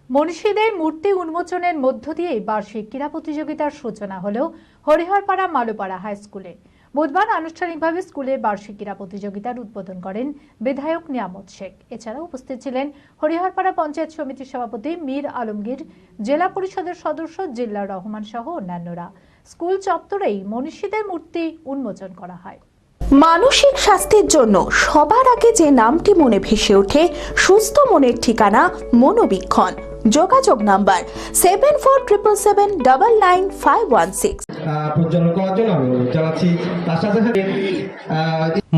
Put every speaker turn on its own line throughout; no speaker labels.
মনীষীদের মূর্তি উন্মোচনের মধ্য দিয়ে বার্ষিক ক্রীড়া প্রতিযোগিতার সূচনা হলো হরিহরপাড়া মালোপাড়া হাই স্কুলে। বুধবার আনুষ্ঠানিকভাবে স্কুলের বার্ষিক ক্রীড়া প্রতিযোগিতার উদ্বোধন করেন বিধায়ক নিয়ামত শেখ। এছাড়াও উপস্থিত ছিলেন হরিহরপাড়া পঞ্চায়েত সমিতির সভাপতি মীর আলমগীর, জেলা পরিষদের সদস্য জিল্লার রহমান সহ অন্যান্যরা। স্কুল চত্বরেই মনীষীদের মূর্তি উন্মোচন করা হয়।
মানসিক স্বাস্থ্যের জন্য সবার আগে যে নামটি মনে ভেসে ওঠে, সুস্থ মনের ঠিকানা মনোবীক্ষণ। যোগাযোগ নাম্বার 7477799516।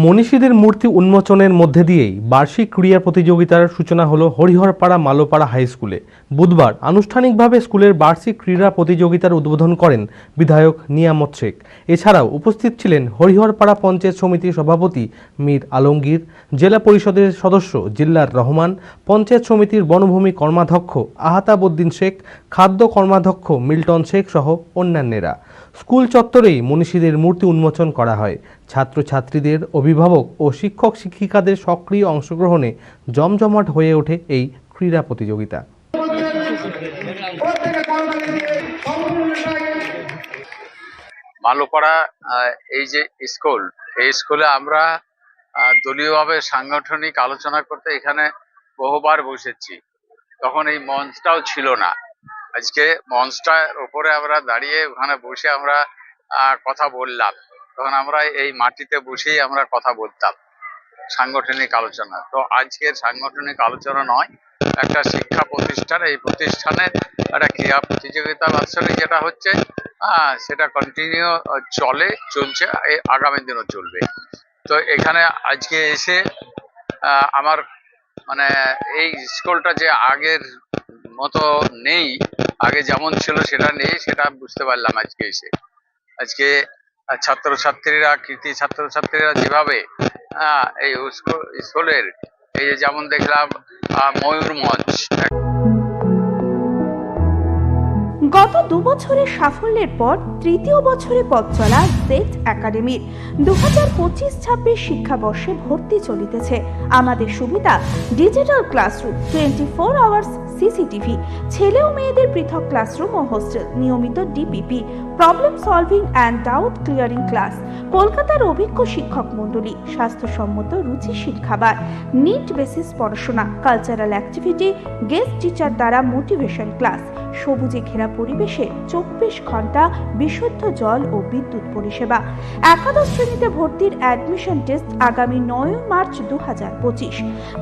মনীষীদের মূর্তি উন্মোচনের মধ্যে দিয়েই বার্ষিক ক্রীড়া প্রতিযোগিতার সূচনা হলো হরিহরপাড়া মালোপাড়া হাই স্কুলে। বুধবার আনুষ্ঠানিকভাবে স্কুলের বার্ষিক ক্রীড়া প্রতিযোগিতার উদ্বোধন করেন বিধায়ক নিয়ামত শেখ। এছাড়াও উপস্থিত ছিলেন হরিহরপাড়া পঞ্চায়েত সমিতির সভাপতি মীর আলমগীর, জেলা পরিষদের সদস্য জিল্লার রহমান, পঞ্চায়েত সমিতির বনভূমি কর্মাধ্যক্ষ আহতাবউদ্দিন শেখ, খাদ্য কর্মাধ্যক্ষ মিল্টন শেখ সহ অন্যান্যরা। স্কুল চত্বরেই মনীষীদের মূর্তি উন্মোচন করা হয়। ছাত্রছাত্রীদের, অভিভাবক ও শিক্ষক শিক্ষিকাদের সক্রিয় অংশগ্রহণে জমজমাট হয়ে ওঠে এই ক্রীড়া প্রতিযোগিতা।
মালোপাড়া এই যে স্কুল, এই স্কুলে আমরা দলীয়ভাবে সাংগঠনিক আলোচনা করতে এখানে বহুবার বসেছি। তখন এই মঞ্চটাও ছিল না। আজকে মঞ্চটার উপরে আমরা দাঁড়িয়ে ওখানে বসে আমরা কথা বললাম। তখন আমরা এই মাটিতে বসেই আমরা কথা বলতাম, সাংগঠনিক আলোচনা। তো আজকের সাংগঠনিক আলোচনা নয়, একটা শিক্ষা প্রতিষ্ঠান, এই প্রতিষ্ঠানের একটা ক্রীড়া প্রতিযোগিতা বাৎসরিক যেটা হচ্ছে, সেটা কন্টিনিউ চলছে, আগামী দিনও চলবে। তো এখানে আজকে এসে আমার মানে এই স্কুলটা যে আগের মতো নেই, আগে যেমন ছিল সেটা নেই, সেটা বুঝতে পারলাম আজকে এসে। আজকে ছাত্রছাত্রীরা, কৃতি ছাত্রছাত্রীরা যেভাবে এই স্কুলের এই যেমন দেখলাম ময়ূরমঞ্চ।
গত 2 বছরের সাফল্যের পর তৃতীয় বছরে পথ চলা জেড একাডেমির 2025-26 শিক্ষাবর্ষে ভর্তি চলিতেছে। আমাদের সুবিধা ডিজিটাল ক্লাসরুম, 24 আওয়ার্স সিসিটিভি, ছেলে ও মেয়েদের পৃথক ক্লাসরুম ও হোস্টেল, নিয়মিত DPP, problem solving and doubt clearing class, কলকাতার অভিজ্ঞ শিক্ষক মণ্ডলী, স্বাস্থ্যসম্মত রুচিশীল খাবার, নিট বেসিস পড়াশোনা, কালচারাল অ্যাক্টিভিটি, গেস্ট টিচার দ্বারা মোটিভেশন ক্লাস, সবুজে ঘেরা পরিবেশে 24 ঘন্টা বিশুদ্ধ জল ও বিদ্যুৎ পরিষেবা। একাদশ শ্রেণীতে ভর্তির অ্যাডমিশন টেস্ট আগামী 9 মার্চ 2025।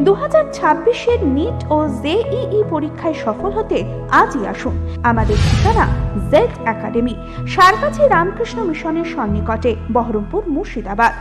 2026-এর নিট ও জেইই পরীক্ষায় সফল হতে আজই আসুন। আমাদের ঠিকানা জেড একাডেমি, সারগাছি রামকৃষ্ণ মিশনের সন্নিকটে, বহরমপুর, মুর্শিদাবাদ।